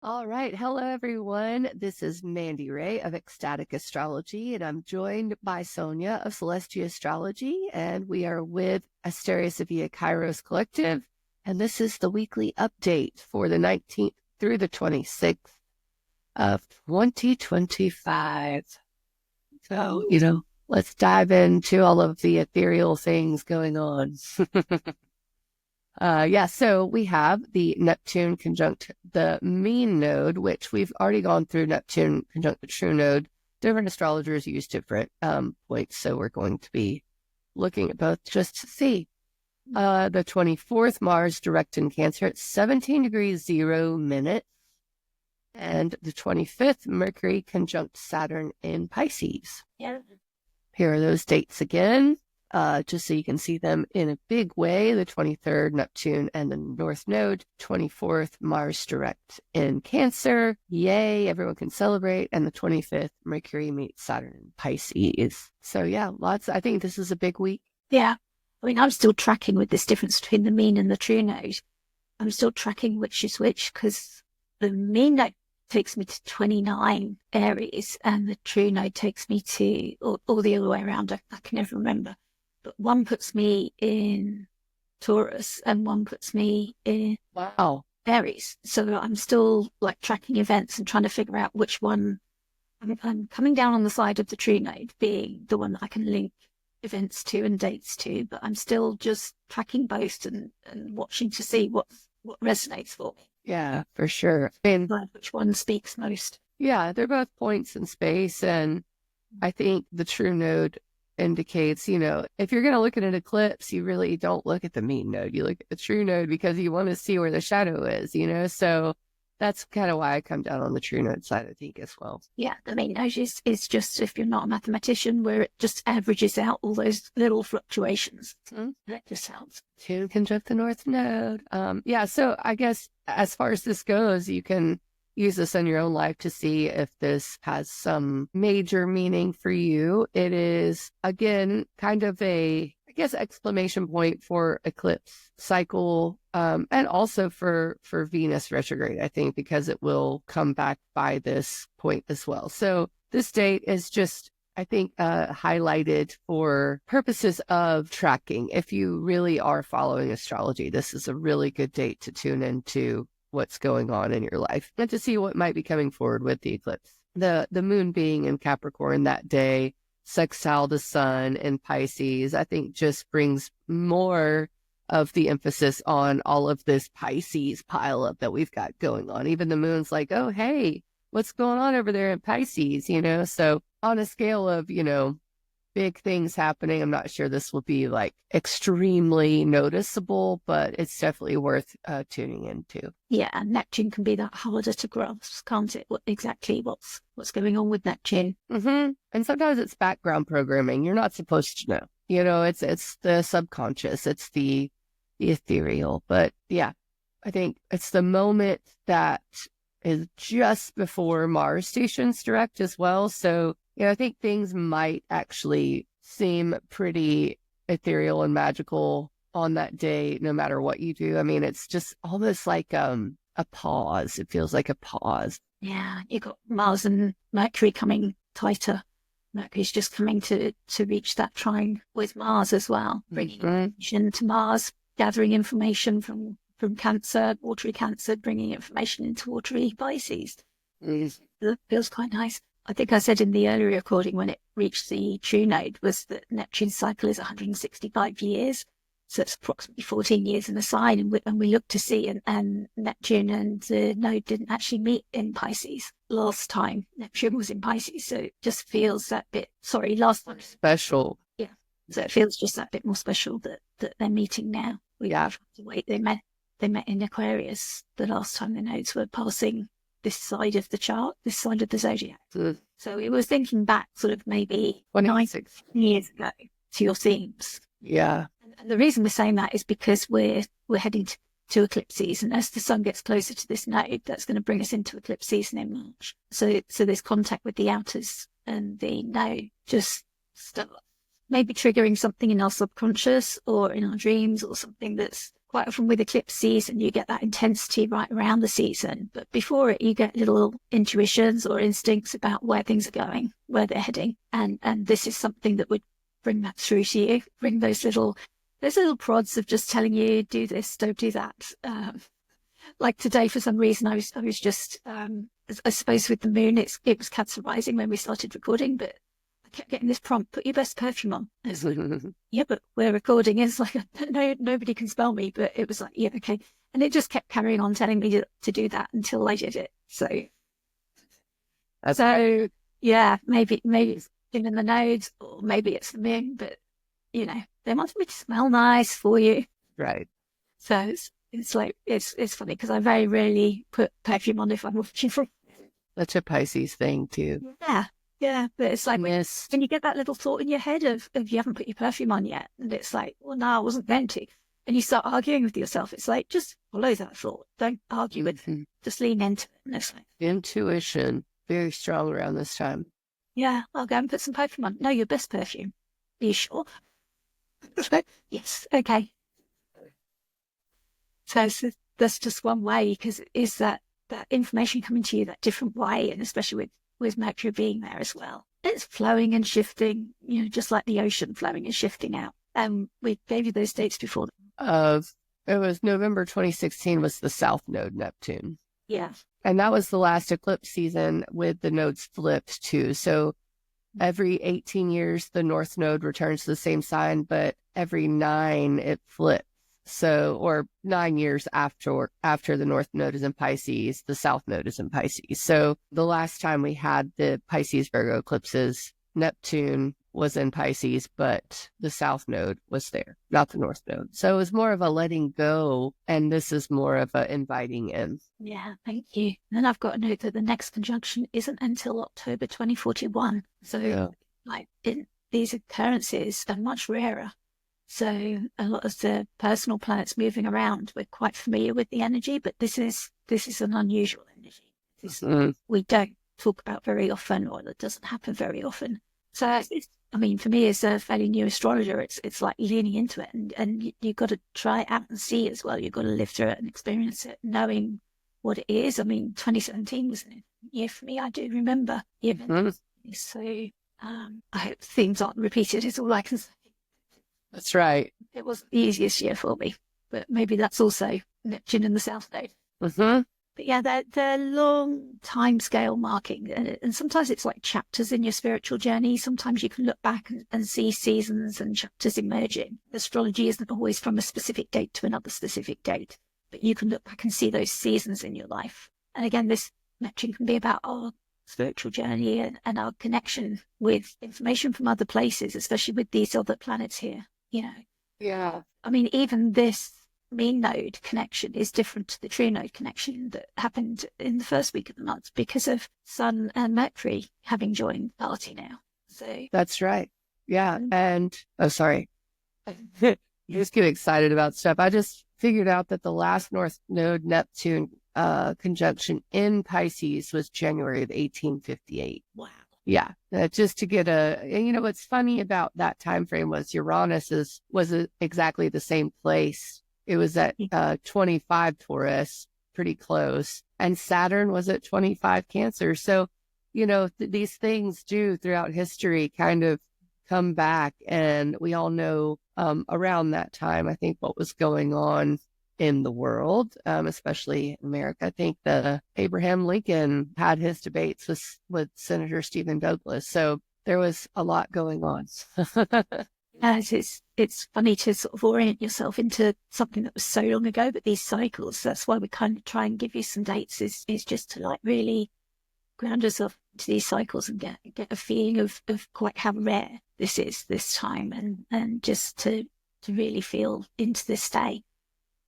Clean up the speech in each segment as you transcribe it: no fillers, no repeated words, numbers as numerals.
All right. Hello, everyone. This is Mandi Rae of Ecstatic Astrology, and I'm joined by Sonia of Celestia Astrology, and we are with AsteriSofiaKairos Collective, and this is the weekly update for the 19th through the 26th of 2025. So, let's dive into all of the ethereal things going on. So we have the Neptune conjunct the mean node, which we've already gone through Neptune conjunct the true node. Different astrologers use different points, so we're going to be looking at both just to see. The 24th, Mars direct in Cancer at 17 degrees 0 minutes. And the 25th, Mercury conjunct Saturn in Pisces. Yeah. Here are those dates again. Just so you can see them in a big way. The 23rd, Neptune and the North Node. 24th, Mars direct in Cancer. Yay, everyone can celebrate. And the 25th, Mercury meets Saturn in Pisces. So yeah, I think this is a big week. Yeah. I mean, I'm still tracking with this difference between the mean and the true node. I'm still tracking which is which, because the mean node takes me to 29 Aries and the true node takes me to, or the other way around. I can never remember. But one puts me in Taurus and one puts me in Aries. So I'm still like tracking events and trying to figure out which one. I'm coming down on the side of the true node being the one that I can link events to and dates to, but I'm still just tracking both and watching to see what resonates for me. Yeah, for sure. And which one speaks most. Yeah, they're both points in space. And I think the true node indicates, if you're going to look at an eclipse, you really don't look at the mean node. You look at the true node because you want to see where the shadow is, so that's kind of why I come down on the true node side, I think, as well. Yeah, the mean node is just, if you're not a mathematician, where it just averages out all those little fluctuations. That just sounds. Neptune conjunct the North Node. So I guess as far as this goes, you can use this in your own life to see if this has some major meaning for you. It is, again, kind of exclamation point for eclipse cycle, and also for Venus retrograde, I think, because it will come back by this point as well. So this date is just, I think, highlighted for purposes of tracking. If you really are following astrology, this is a really good date to tune into what's going on in your life and to see what might be coming forward with the eclipse. The moon being in Capricorn that day, sextile the sun in Pisces, I think just brings more of the emphasis on all of this Pisces pileup that we've got going on. Even the moon's like, oh, hey, what's going on over there in Pisces, So on a scale of, big things happening, I'm not sure this will be like extremely noticeable, but it's definitely worth tuning into. Yeah, and Neptune can be that harder to grasp, can't it? What's going on with Neptune? And sometimes it's background programming. You're not supposed to know. It's the subconscious. It's the ethereal. But yeah, I think it's the moment that is just before Mars stations direct as well. So I think things might actually seem pretty ethereal and magical on that day, no matter what you do. I mean, it's just almost like a pause. It feels like a pause. Yeah, you got Mars and Mercury coming tighter. Mercury's just coming to reach that trine with Mars as well, bringing information to Mars, gathering information from Cancer, watery Cancer, bringing information into watery Pisces. That feels quite nice. I think I said in the earlier recording when it reached the true node was that Neptune's cycle is 165 years. So it's approximately 14 years in a sign. And we looked to see, and Neptune and the node didn't actually meet in Pisces last time Neptune was in Pisces. So it just feels that bit, last time. Special. Yeah. So it feels just that bit more special that they're meeting now. We have to wait. They met in Aquarius the last time the nodes were passing this side of the chart, this side of the zodiac. So we were thinking back sort of maybe 9 years ago to your themes. Yeah. And the reason we're saying that is because we're heading to eclipse season. As the sun gets closer to this node, that's going to bring us into eclipse season in March. So there's contact with the outers and the node just start maybe triggering something in our subconscious or in our dreams or something that's quite often with eclipse season, you get that intensity right around the season. But before it, you get little intuitions or instincts about where things are going, where they're heading. And this is something that would bring that through to you, bring those little prods of just telling you, do this, don't do that. Like today, for some reason, I was just, I suppose with the moon, it was Cancer rising when we started recording, but I kept getting this prompt, put your best perfume on. It's like, yeah, but we're recording. It's like, no, nobody can spell me, but it was like, yeah, okay. And it just kept carrying on telling me to do that until I did it. So yeah, maybe it's in the nodes, or maybe it's the moon, but you know, they want me to smell nice for you. Right. So it's like, it's funny because I very rarely put perfume on if I'm watching from. That's a Pisces thing too. Yeah. But it's like when you get that little thought in your head of you haven't put your perfume on yet, and it's like, well, no, I wasn't going to. And you start arguing with yourself. It's like, just follow that thought. Don't argue with it. Just lean into it. And it's like, intuition, very strong around this time. Yeah, I'll go and put some perfume on. No, your best perfume. Are you sure? Yes, okay. So that's just one way, because it is that information coming to you that different way, and especially with Mercury being there as well. It's flowing and shifting, you know, just like the ocean flowing and shifting out. We gave you those dates before. It was November 2016 was the South Node Neptune. Yeah. And that was the last eclipse season with the nodes flipped too. So every 18 years, the North Node returns to the same sign, but every 9, it flips. So, or 9 years after the North Node is in Pisces, the South Node is in Pisces. So the last time we had the Pisces Virgo eclipses, Neptune was in Pisces, but the South Node was there, not the North Node. So it was more of a letting go, and this is more of a inviting in. Yeah, thank you. And then I've got a note that the next conjunction isn't until October 2041. So these occurrences are much rarer. So a lot of the personal planets moving around, we're quite familiar with the energy, but this is an unusual energy. We don't talk about very often, or it doesn't happen very often. So for me as a fairly new astrologer, it's like leaning into it, and you've got to try it out and see as well. You've got to live through it and experience it, knowing what it is. 2017 was a year for me. I do remember. So I hope themes aren't repeated is all I can say. That's right. It wasn't the easiest year for me, but maybe that's also Neptune in the South Node. But yeah, they're long time scale marking, and sometimes it's like chapters in your spiritual journey. Sometimes you can look back and see seasons and chapters emerging. Astrology isn't always from a specific date to another specific date, but you can look back and see those seasons in your life. And again, this Neptune can be about our spiritual journey and our connection with information from other places, especially with these other planets here. Yeah. Even this mean node connection is different to the true node connection that happened in the first week of the month because of Sun and Mercury having joined the party now. So that's right. Yeah. And sorry. You just get excited about stuff. I just figured out that the last North Node Neptune conjunction in Pisces was January of 1858. Wow. Yeah, just to get and what's funny about that time frame was Uranus was exactly the same place. It was at 25 Taurus, pretty close, and Saturn was at 25 Cancer. So, these things do throughout history kind of come back, and we all know around that time, I think what was going on in the world, especially America. I think Abraham Lincoln had his debates with Senator Stephen Douglas. So there was a lot going on. It's funny to sort of orient yourself into something that was so long ago, but these cycles, that's why we kind of try and give you some dates is just to like really ground yourself into these cycles and get a feeling of quite how rare this is this time, and just to really feel into this day.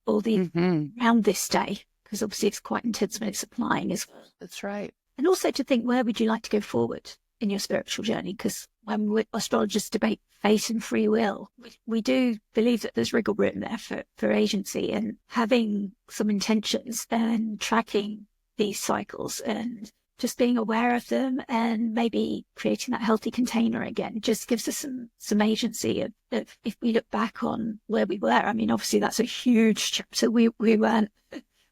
Or around this day, because obviously it's quite intense when it's applying as well. That's right. And also to think, where would you like to go forward in your spiritual journey? Because when astrologers debate fate and free will, we do believe that there's wriggle room there for agency, and having some intentions and tracking these cycles and just being aware of them and maybe creating that healthy container again just gives us some agency of if we look back on where we were. I mean, obviously that's a huge chapter. We weren't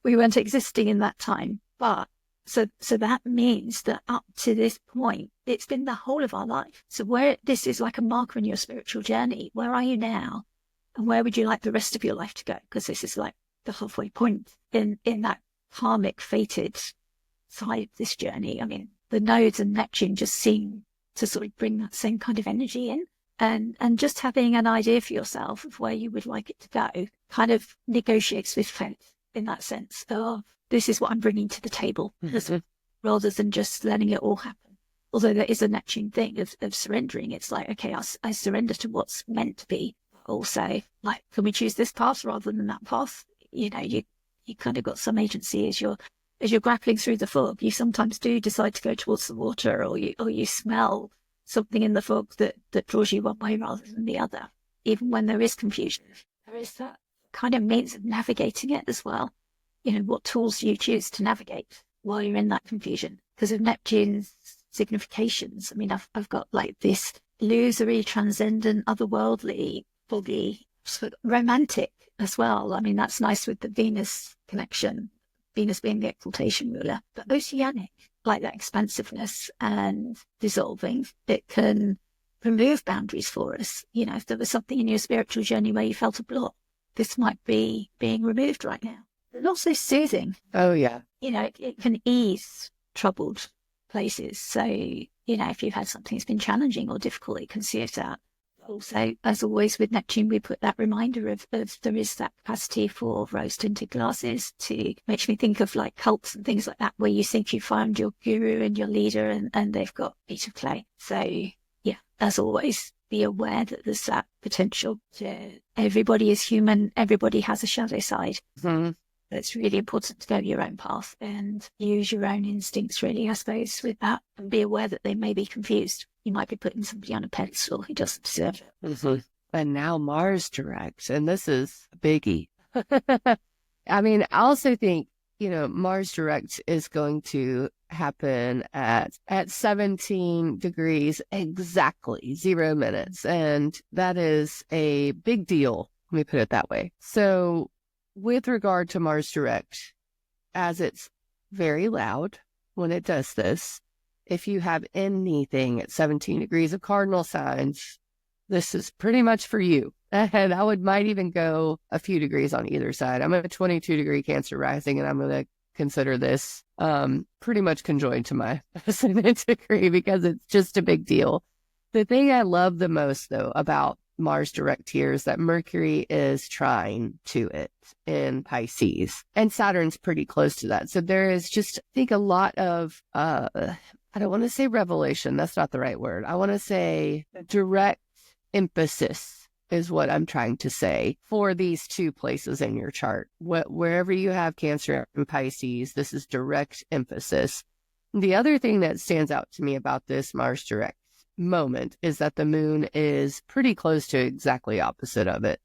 existing in that time, but so that means that up to this point, it's been the whole of our life. So where this is like a marker in your spiritual journey, where are you now? And where would you like the rest of your life to go? Because this is like the halfway point in that karmic fated side of this journey. I mean, the nodes and Neptune just seem to sort of bring that same kind of energy in. And just having an idea for yourself of where you would like it to go kind of negotiates with fate in that sense of this is what I'm bringing to the table, rather than just letting it all happen. Although there is a Neptune thing of surrendering. It's like, okay, I surrender to what's meant to be. Also, like, can we choose this path rather than that path? You know, you kind of got some agency as you're grappling through the fog. You sometimes do decide to go towards the water, or you smell something in the fog that draws you one way rather than the other. Even when there is confusion, there is that kind of means of navigating it as well. You know, what tools do you choose to navigate while you're in that confusion? Because of Neptune's significations, I mean, I've got like this illusory, transcendent, otherworldly, foggy, sort of romantic as well. I mean, that's nice with the Venus connection, Venus being the exaltation ruler, but oceanic, like that expansiveness and dissolving. It can remove boundaries for us. You know, if there was something in your spiritual journey where you felt a block, this might be being removed right now. And also soothing. Oh, yeah. You know, it can ease troubled places. So, you know, if you've had something that's been challenging or difficult, it can soothe that. Also, as always with Neptune, we put that reminder of there is that capacity for rose-tinted glasses to makes me think of like cults and things like that, where you think you find your guru and your leader and they've got feet of clay. So, yeah, as always, be aware that there's that potential to everybody is human, everybody has a shadow side. Mm-hmm. It's really important to go your own path and use your own instincts, really, I suppose, with that, and be aware that they may be confused. You might be putting somebody on a pedestal who doesn't deserve it. Mm-hmm. And now Mars direct, and this is a biggie. I mean, I also think, you know, Mars direct is going to happen at 17 degrees exactly, 0 minutes. And that is a big deal. Let me put it that way. So with regard to Mars direct, as it's very loud when it does this, if you have anything at 17 degrees of cardinal signs, this is pretty much for you. And I might even go a few degrees on either side. I'm at a 22 degree Cancer rising, and I'm going to consider this pretty much conjoined to my ascendant degree because it's just a big deal. The thing I love the most, though, about Mars direct here is that Mercury is trine to it in Pisces, and Saturn's pretty close to that. So there is just, I think, a lot of, I don't want to say revelation. That's not the right word. I want to say direct emphasis is what I'm trying to say for these two places in your chart. Wherever you have Cancer and Pisces, this is direct emphasis. The other thing that stands out to me about this Mars direct moment is that the moon is pretty close to exactly opposite of it.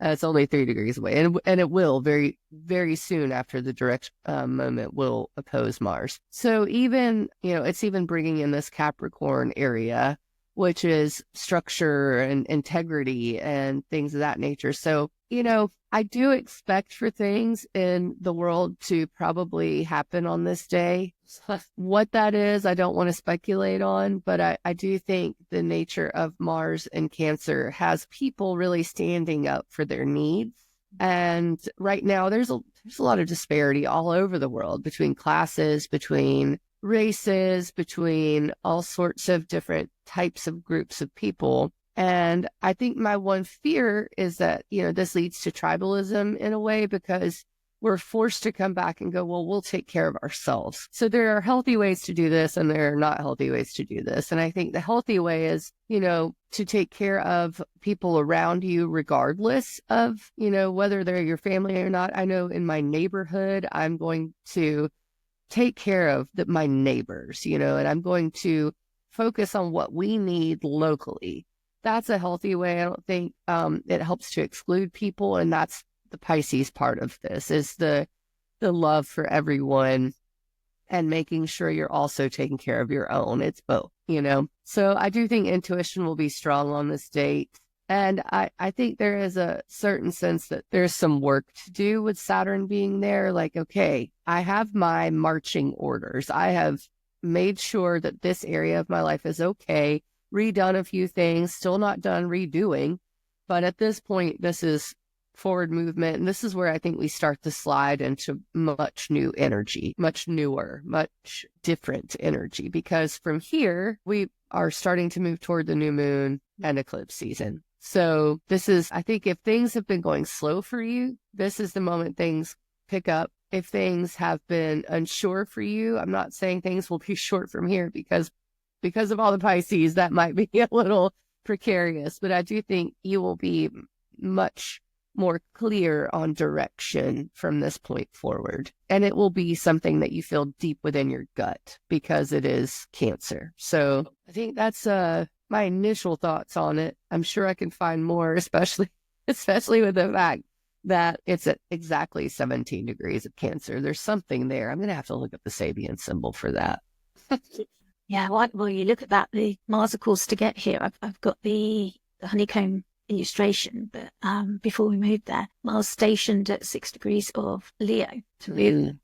It's only 3 degrees away, and it will very, very soon after the direct moment will oppose Mars. So even, you know, it's even bringing in this Capricorn area, which is structure and integrity and things of that nature. So, you know, I do expect for things in the world to probably happen on this day. What that is, I don't want to speculate on, but I do think the nature of Mars and Cancer has people really standing up for their needs. And right now there's a lot of disparity all over the world between classes, between races, between all sorts of different types of groups of people. And I think my one fear is that, you know, this leads to tribalism in a way, because we're forced to come back and go, well, we'll take care of ourselves. So there are healthy ways to do this, and there are not healthy ways to do this. And I think the healthy way is, you know, to take care of people around you, regardless of, you know, whether they're your family or not. I know in my neighborhood, I'm going to take care of my neighbors, you know, and I'm going to focus on what we need locally. That's a healthy way. I don't think it helps to exclude people. And that's the Pisces part of this, is the love for everyone and making sure you're also taking care of your own. It's both, you know? So I do think intuition will be strong on this date. And I think there is a certain sense that there's some work to do with Saturn being there. Like, okay, I have my marching orders. I have made sure that this area of my life is okay, redone a few things, still not done redoing. But at this point, this is forward movement. And this is where I think we start to slide into much new energy, much newer, much different energy. Because from here, we are starting to move toward the new moon and eclipse season. So this is, I think if things have been going slow for you, this is the moment things pick up. If things have been unsure for you, I'm not saying things will be short from here because of all the Pisces, that might be a little precarious, but I do think you will be much more clear on direction from this point forward. And it will be something that you feel deep within your gut because it is Cancer. So I think that's my initial thoughts on it. I'm sure I can find more, especially with the fact that it's at exactly 17 degrees of Cancer. There's something there. I'm going to have to look at the Sabian symbol for that. Yeah, well, you look at that, the Mars, of course, to get here, I've got the honeycomb illustration, but before we moved there, Mars stationed at 6 degrees of Leo to move.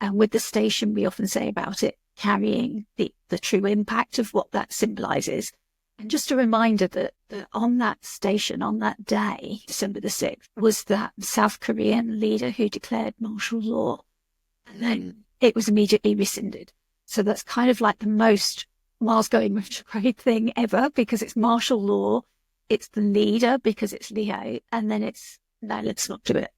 And with the station, we often say about it carrying the true impact of what that symbolizes. And just a reminder that on that station, on that day, December the 6th, was that South Korean leader who declared martial law. And then it was immediately rescinded. So that's kind of like the most Mars going retrograde thing ever, because it's martial law, it's the leader because it's Leo, and then it's, no, let's not do it.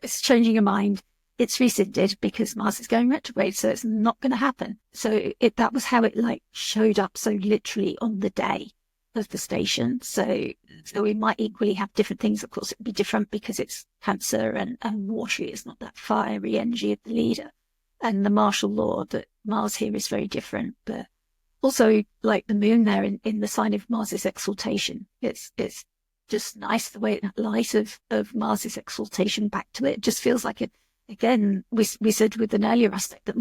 It's changing your mind. It's rescinded because Mars is going retrograde, so it's not going to happen. So that was how it like showed up so literally on the day of the station. So we might equally have different things. Of course, it'd be different because it's Cancer and watery. It's not that fiery energy of the leader. And the martial law that Mars here is very different, but also like the moon there in the sign of Mars's exaltation. It's just nice the way light of Mars's exaltation back to it. It just feels like it. Again, we said with an earlier aspect that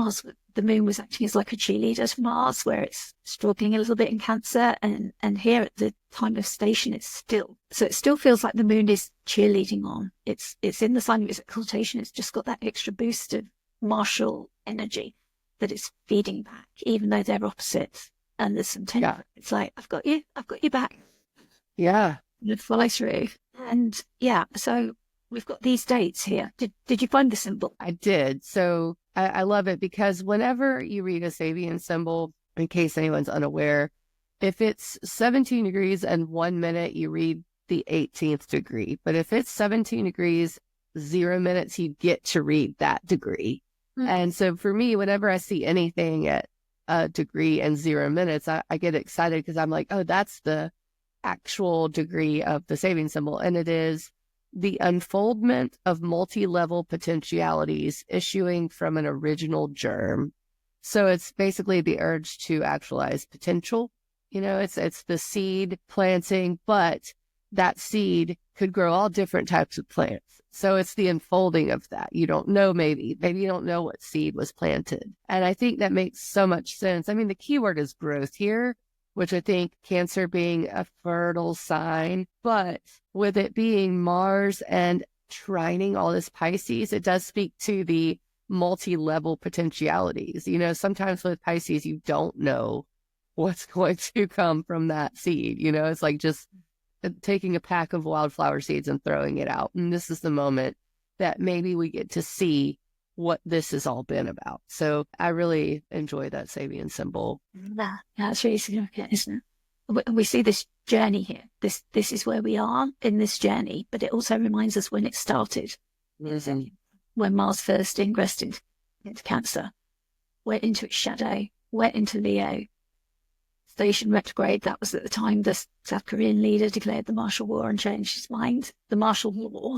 the moon was acting as like a cheerleader to Mars, where it's struggling a little bit in Cancer, and here at the time of station, it's still. So it still feels like the moon is cheerleading on. It's in the sign of its exaltation. It's just got that extra boost of martial energy that it's feeding back, even though they're opposites. And there's some tension. Yeah. It's like, I've got you back. Yeah. It follow through. And yeah, so we've got these dates here. Did you find the symbol? I did. So I love it because whenever you read a Sabian symbol, in case anyone's unaware, if it's 17 degrees and 1 minute, you read the 18th degree. But if it's 17 degrees, 0 minutes, you get to read that degree. Mm-hmm. And so for me, whenever I see anything at a degree and 0 minutes, I get excited because I'm like, oh, that's the actual degree of the Sabian symbol. And it is the unfoldment of multi-level potentialities issuing from an original germ. So it's basically the urge to actualize potential. You know, it's the seed planting, but that seed could grow all different types of plants. So it's the unfolding of that. You don't know, maybe you don't know what seed was planted. And I think that makes so much sense. I mean, the key word is growth here, which I think Cancer being a fertile sign, but with it being Mars and trining all this Pisces, it does speak to the multi-level potentialities. You know, sometimes with Pisces, you don't know what's going to come from that seed. You know, it's like just taking a pack of wildflower seeds and throwing it out. And this is the moment that maybe we get to see what this has all been about. So I really enjoy that Sabian symbol. Yeah, that's really significant, isn't it? We see this journey here. This is where we are in this journey, but it also reminds us when it started. Mm-hmm. When Mars first ingressed into Cancer, went into its shadow, went into Leo, station retrograde. That was at the time the South Korean leader declared the martial law and changed his mind. The martial law,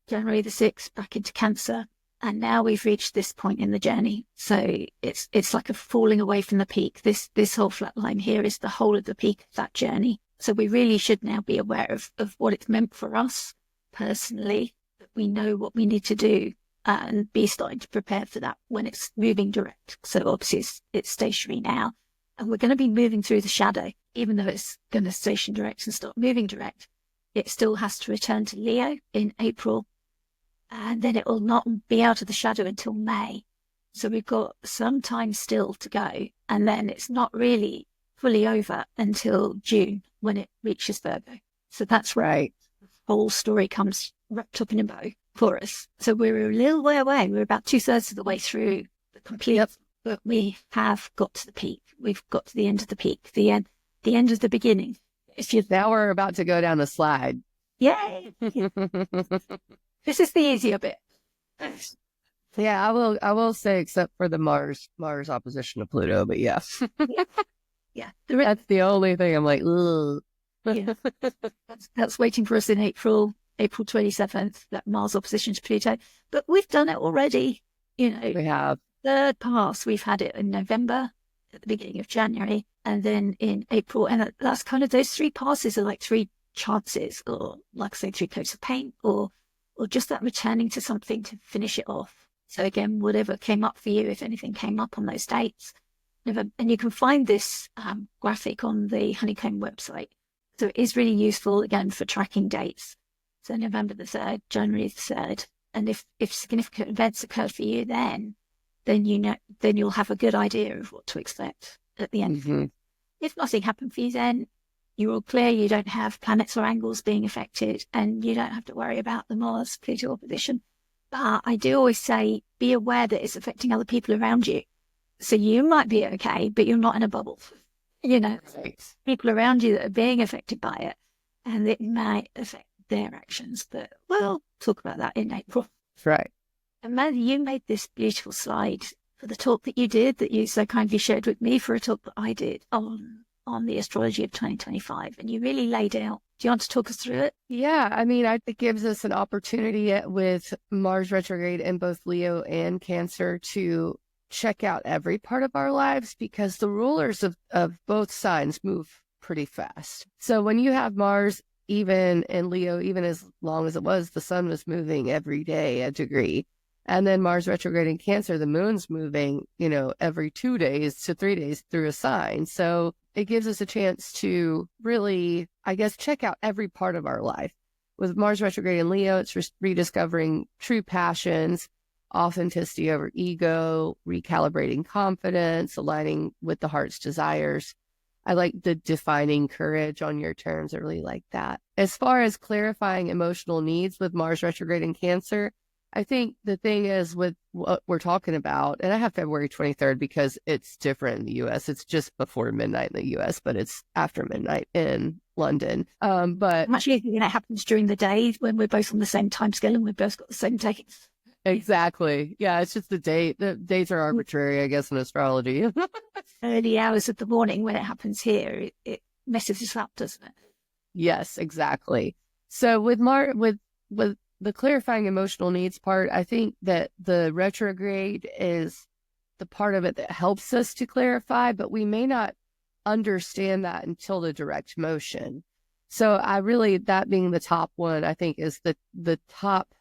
January the 6th, back into Cancer. And now we've reached this point in the journey. So it's like a falling away from the peak. This whole flat line here is the whole of the peak of that journey. So we really should now be aware of what it's meant for us personally, that we know what we need to do and be starting to prepare for that when it's moving direct. So obviously it's stationary now, and we're going to be moving through the shadow. Even though it's going to station direct and start moving direct, it still has to return to Leo in April, and then it will not be out of the shadow until May. So we've got some time still to go, and then it's not really fully over until June when it reaches Virgo. So that's Right. the whole story comes wrapped up in a bow for us. So we're a little way away. We're about 2/3 of the way through the complete, but we have got to the peak. We've got to the end of the peak, the end of the beginning. Now we're about to go down the slide. Yay! This is the easier bit. Yeah, I will say, except for the Mars opposition to Pluto, but yeah. Yeah. That's the only thing I'm like, ugh. Yeah. That's waiting for us in April 27th, that Mars opposition to Pluto. But we've done it already. We have. Third pass, we've had it in November, at the beginning of January, and then in April. And that's kind of, those 3 passes are like 3 chances, or like I say, 3 coats of paint, or just that returning to something to finish it off. So again, whatever came up for you, if anything came up on those dates. And you can find this graphic on the Honeycomb website. So it is really useful, again, for tracking dates. So November the 3rd, January the 3rd. And if significant events occurred for you then you'll have a good idea of what to expect at the end. Mm-hmm. If nothing happened for you then, you're all clear, you don't have planets or angles being affected, and you don't have to worry about the Mars-Pluto opposition. But I do always say, be aware that it's affecting other people around you. So you might be okay, but you're not in a bubble. Right. People around you that are being affected by it, and it might affect their actions. But we'll talk about that in April. Right. And Mandi, you made this beautiful slide for the talk that you did, that you so kindly shared with me, for a talk that I did on the astrology of 2025, and you really laid out. Do you want to talk us through it? Yeah, I mean, it gives us an opportunity with Mars retrograde in both Leo and Cancer to check out every part of our lives, because the rulers of both signs move pretty fast. So when you have Mars even in Leo, even as long as it was, the sun was moving every day a degree. And then Mars retrograde in Cancer, the moon's moving, every 2 days to 3 days through a sign. So it gives us a chance to really, I guess, check out every part of our life. With Mars retrograde in Leo, it's rediscovering true passions, authenticity over ego, recalibrating confidence, aligning with the heart's desires. I like the defining courage on your terms. I really like that. As far as clarifying emotional needs with Mars retrograde in Cancer, I think the thing is with what we're talking about, and I have February 23rd because it's different in the U.S. It's just before midnight in the U.S., but it's after midnight in London. But I'm actually thinking it happens during the day when we're both on the same time scale and we've both got the same dates. Exactly. Yeah, it's just the date. The dates are arbitrary, I guess, in astrology. Early hours of the morning when it happens here, it messes us up, doesn't it? Yes, exactly. So with the clarifying emotional needs part, I think that the retrograde is the part of it that helps us to clarify, but we may not understand that until the direct motion. So that being the top one, I think is the top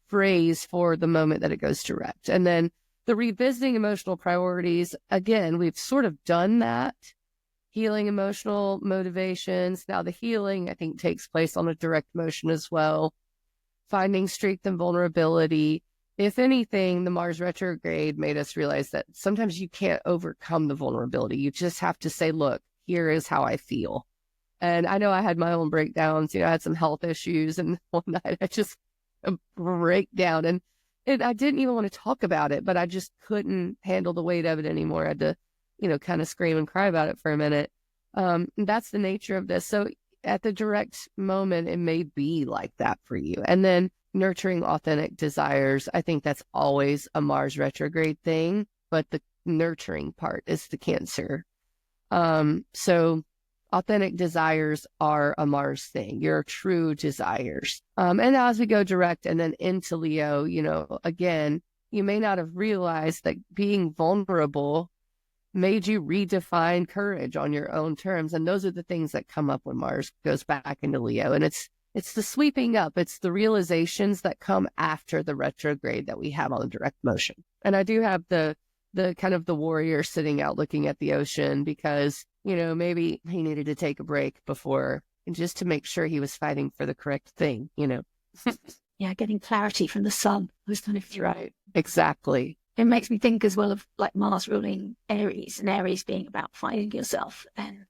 phrase for the moment that it goes direct. And then the revisiting emotional priorities, again, we've sort of done that. Healing emotional motivations. Now the healing, I think, takes place on a direct motion as well. Finding strength and vulnerability. If anything, the Mars retrograde made us realize that sometimes you can't overcome the vulnerability. You just have to say, look, here is how I feel. And I know I had my own breakdowns. I had some health issues, and one night I just break down, and I didn't even want to talk about it, but I just couldn't handle the weight of it anymore. I had to, kind of scream and cry about it for a minute. That's the nature of this. So at the direct moment, it may be like that for you. And then nurturing authentic desires. I think that's always a Mars retrograde thing, but the nurturing part is the Cancer. So authentic desires are a Mars thing, your true desires. And as we go direct and then into Leo, again, you may not have realized that being vulnerable made you redefine courage on your own terms. And those are the things that come up when Mars goes back into Leo. And it's It's the sweeping up. It's the realizations that come after the retrograde that we have on direct motion. And I do have the kind of the warrior sitting out looking at the ocean because, maybe he needed to take a break before, just to make sure he was fighting for the correct thing, Yeah, getting clarity from the sun was kind of right. Exactly. It makes me think as well of like Mars ruling Aries, and Aries being about finding yourself. And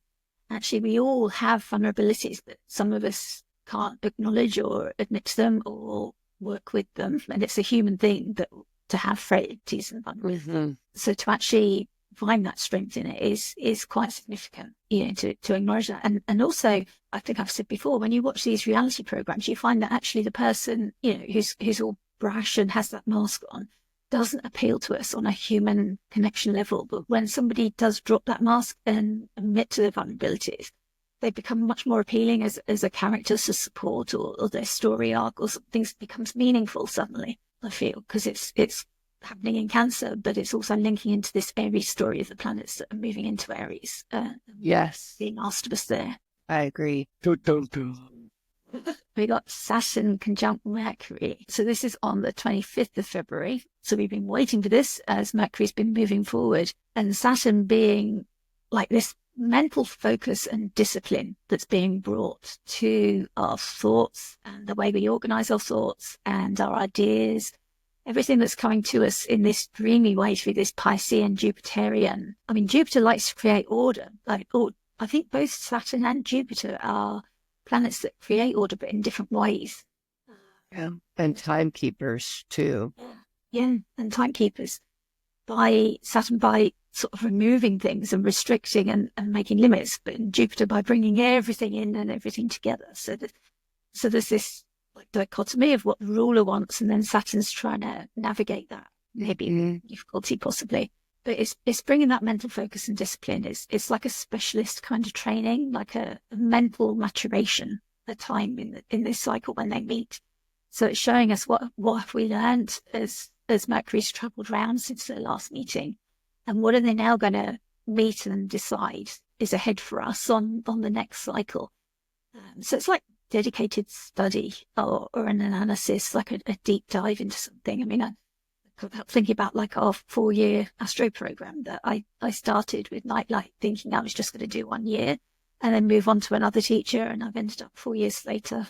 actually, we all have vulnerabilities that some of us can't acknowledge or admit to them or work with them. And it's a human thing that to have frailties and vulnerabilities. Mm-hmm. So to actually find that strength in it is quite significant, to acknowledge that. And also, I think I've said before, when you watch these reality programs, you find that actually the person, who's all brash and has that mask on doesn't appeal to us on a human connection level. But when somebody does drop that mask and admit to their vulnerabilities, they become much more appealing as a character to support, or their story arc or something becomes meaningful suddenly, I feel, because it's happening in Cancer, but it's also linking into this Aries story of the planets that are moving into Aries. Yes. Being asked of us there. I agree. We got Saturn conjunct Mercury. So this is on the 25th of February. So we've been waiting for this as Mercury's been moving forward. And Saturn being like this mental focus and discipline that's being brought to our thoughts and the way we organize our thoughts and our ideas, everything that's coming to us in this dreamy way through this Piscean Jupiterian. I mean, Jupiter likes to create order. I think both Saturn and Jupiter are planets that create order, but in different ways. Yeah. And timekeepers too. Yeah, and timekeepers. Saturn by sort of removing things and restricting and making limits, but Jupiter by bringing everything in and everything together. So there's this like dichotomy of what the ruler wants, and then Saturn's trying to navigate that, maybe difficulty possibly. But it's bringing that mental focus and discipline. It's like a specialist kind of training, like a mental maturation, a time in this cycle when they meet. So it's showing us what have we learned as Mercury's travelled around since their last meeting, and what are they now going to meet and decide is ahead for us on the next cycle. So it's like dedicated study or an analysis, like a deep dive into something. I mean, thinking about like our 4-year Astro program that I started with Nightlight, thinking I was just going to do 1 year and then move on to another teacher, and I've ended up 4 years later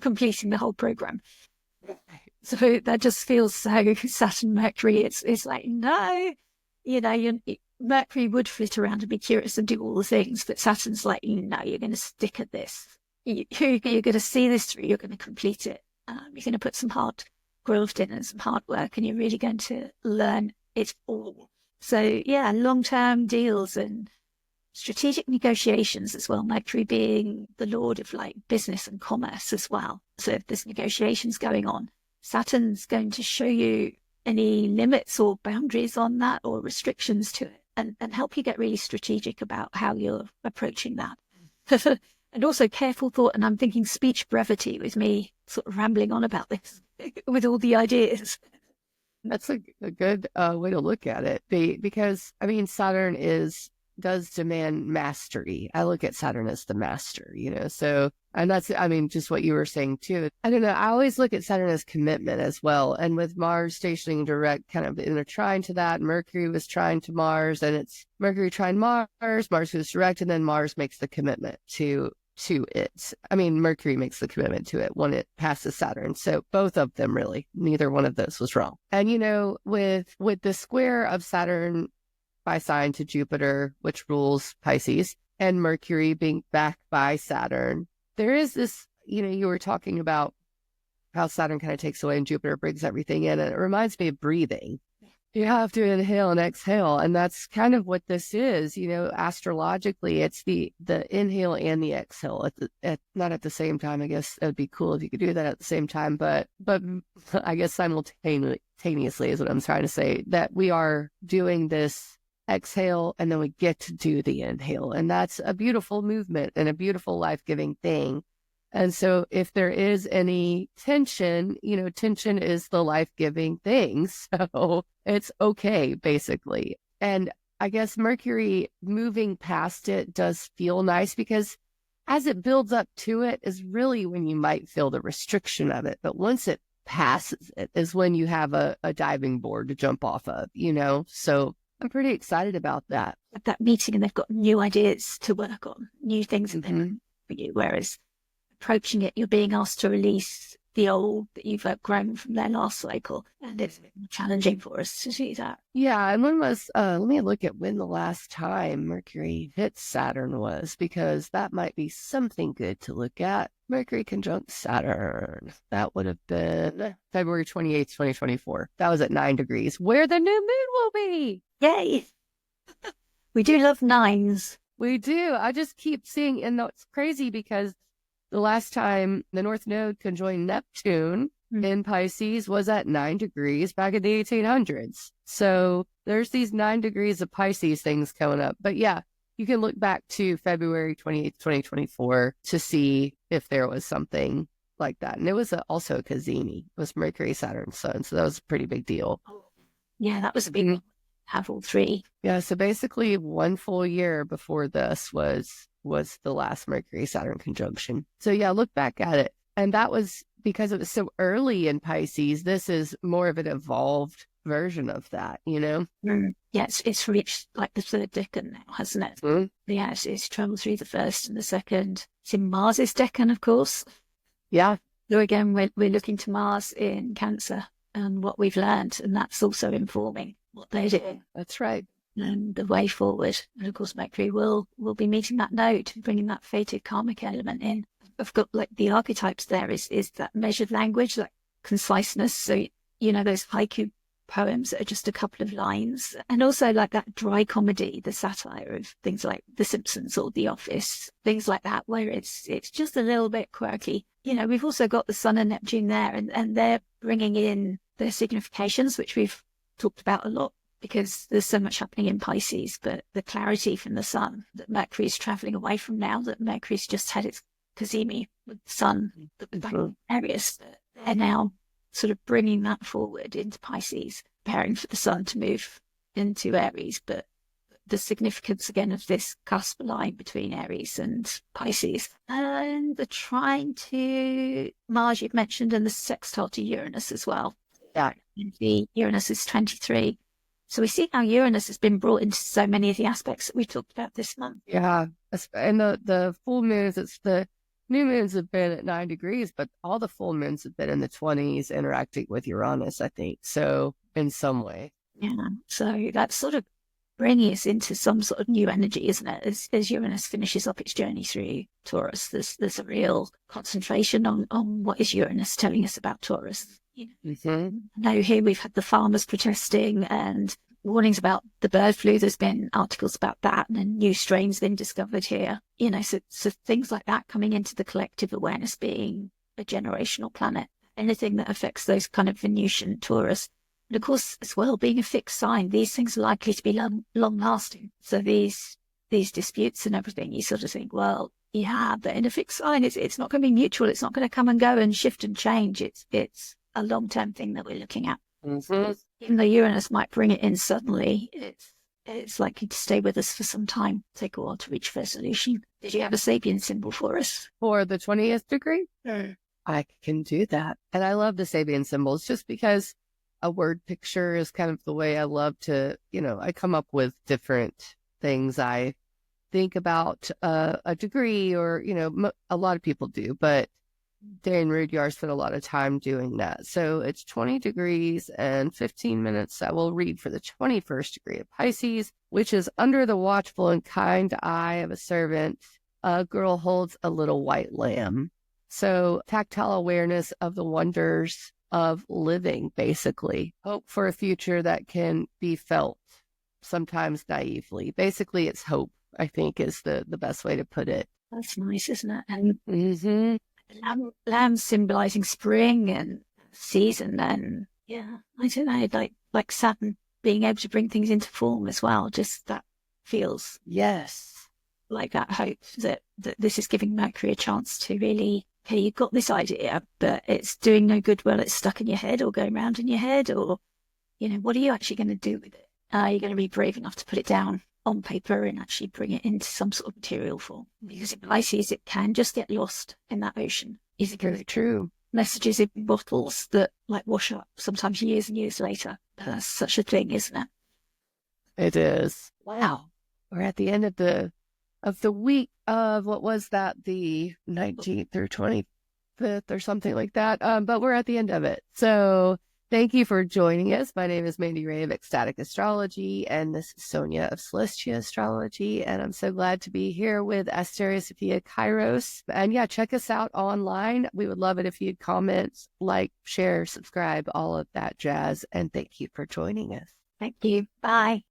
completing the whole program. So that just feels so Saturn Mercury. It's like, no, Mercury would flit around and be curious and do all the things, but Saturn's like, no, you're going to stick at this. You're going to see this through. You're going to complete it. You're going to put some hard growth in and some hard work, and you're really going to learn it all. So yeah, long-term deals and strategic negotiations as well. Mercury being the lord of like business and commerce as well. So if there's negotiations going on, Saturn's going to show you any limits or boundaries on that or restrictions to it, and help you get really strategic about how you're approaching that. And also careful thought, and I'm thinking speech brevity with me sort of rambling on about this with all the ideas. That's a good way to look at it, because I mean, Saturn does demand mastery. I look at Saturn as the master, so, and that's, I mean, just what you were saying too. I don't know. I always look at Saturn as commitment as well. And with Mars stationing direct kind of intertwined to that, Mercury was trying to Mars, and it's Mercury trying Mars goes direct, and then Mars makes the commitment to it. I mean, Mercury makes the commitment to it when it passes Saturn. So both of them really, neither one of those was wrong. And, with the square of Saturn by sign to Jupiter, which rules Pisces, and Mercury being back by Saturn, there is this, you were talking about how Saturn kind of takes away and Jupiter brings everything in. And it reminds me of breathing. You have to inhale and exhale. And that's kind of what this is, astrologically, it's the inhale and the exhale not at the same time. I guess it'd be cool if you could do that at the same time, but I guess simultaneously is what I'm trying to say, that we are doing this exhale and then we get to do the inhale. And that's a beautiful movement and a beautiful life-giving thing. And so if there is any tension, tension is the life-giving thing. So it's okay, basically. And I guess Mercury moving past it does feel nice, because as it builds up to it is really when you might feel the restriction of it. But once it passes it is when you have a diving board to jump off of, So I'm pretty excited about that. At that meeting, and they've got new ideas to work on, new things that for you. Whereas approaching it, you're being asked to release the old that you've outgrown from their last cycle, and it's challenging for us to do that. Yeah, and when was let me look at when the last time Mercury hit Saturn was, because that might be something good to look at. Mercury conjunct Saturn. That would have been February 28th, 2024. That was at 9 degrees, where the new moon will be. Yay! We do love nines. We do. I just keep seeing, and it's crazy because the last time the North Node conjoined Neptune in Pisces was at 9 degrees back in the 1800s. So there's these 9 degrees of Pisces things coming up. But yeah, you can look back to February 28th, 2024 to see if there was something like that. And it was also a Cazimi. It was Mercury, Saturn, Sun. So that was a pretty big deal. Yeah, that was a big one. Have all three. Yeah, so basically 1 full year before this was the last Mercury Saturn conjunction. So yeah, look back at it. And that was because it was so early in Pisces. This is more of an evolved version of that, Yeah, it's reached like the third decan now, hasn't it? Yeah, it's traveled through the first and the second. It's in Mars's decan, of course. Yeah. So again, we're looking to Mars in Cancer and what we've learned, and that's also informing what they're doing. That's right. And the way forward. And of course, Mercury will be meeting that node, bringing that fated karmic element in. I've got like the archetypes there is that measured language, like conciseness. So, those haiku poems that are just a couple of lines. And also like that dry comedy, the satire of things like The Simpsons or The Office, things like that, where it's just a little bit quirky. We've also got the Sun and Neptune there, and they're bringing in their significations, which we've talked about a lot, because there's so much happening in Pisces, but the clarity from the Sun that Mercury is traveling away from now, that Mercury's just had its Cazimi with the Sun, the Aries, they're now sort of bringing that forward into Pisces, preparing for the Sun to move into Aries. But the significance again of this cusp line between Aries and Pisces, and the trine to Mars you've mentioned, and the sextile to Uranus as well. Yeah, the Uranus is 23. So we see how Uranus has been brought into so many of the aspects that we talked about this month. Yeah, and the full moons, it's the new moons have been at 9 degrees, but all the full moons have been in the 20s interacting with Uranus, I think. So in some way. Yeah, so that's sort of bringing us into some sort of new energy, isn't it? As Uranus finishes up its journey through Taurus, there's a real concentration on what is Uranus telling us about Taurus. Now here we've had the farmers protesting and warnings about the bird flu. There's been articles about that, and a new strains been discovered here. So things like that coming into the collective awareness, being a generational planet, anything that affects those kind of Venusian Taurus. And of course, as well, being a fixed sign, these things are likely to be long lasting. So these disputes and everything, you sort of think, well, yeah, but in a fixed sign, it's not going to be mutual. It's not going to come and go and shift and change. It's a long-term thing that we're looking at. Even though Uranus might bring it in suddenly, it's likely to stay with us for some time, take a while to reach resolution. Did you have a Sabian symbol for us? For the 20th degree? I can do that. And I love the Sabian symbols just because a word picture is kind of the way I love to, I come up with different things I think about a degree, or, a lot of people do, but Dan Rudyard spent a lot of time doing that. So it's 20 degrees and 15 minutes. I will read for the 21st degree of Pisces, which is under the watchful and kind eye of a servant. A girl holds a little white lamb. So tactile awareness of the wonders of living, basically. Hope for a future that can be felt, sometimes naively. Basically, it's hope, I think, is the best way to put it. That's nice, isn't it? And lamb symbolizing spring and season, and yeah, I don't know, like Saturn being able to bring things into form as well. Just that feels like that hope that this is giving Mercury a chance to really, okay, you've got this idea, but it's doing no good while it's stuck in your head or going around in your head, or what are you actually going to do with it? Are you going to be brave enough to put it down on paper and actually bring it into some sort of material form. Because in Pisces, it can just get lost in that ocean. Is it Very true. messages in bottles that like wash up sometimes years and years later? That's such a thing, isn't it? It is. Wow. We're at the end of the week of, what was that, the 19th or 25th or something like that. But we're at the end of it. So thank you for joining us. My name is Mandi Rae of Ecstatic Astrology, and this is Sonia of Celestia Astrology. And I'm so glad to be here with AsteriSofiaKairos. And yeah, check us out online. We would love it if you'd comment, like, share, subscribe, all of that jazz. And thank you for joining us. Thank you. Bye.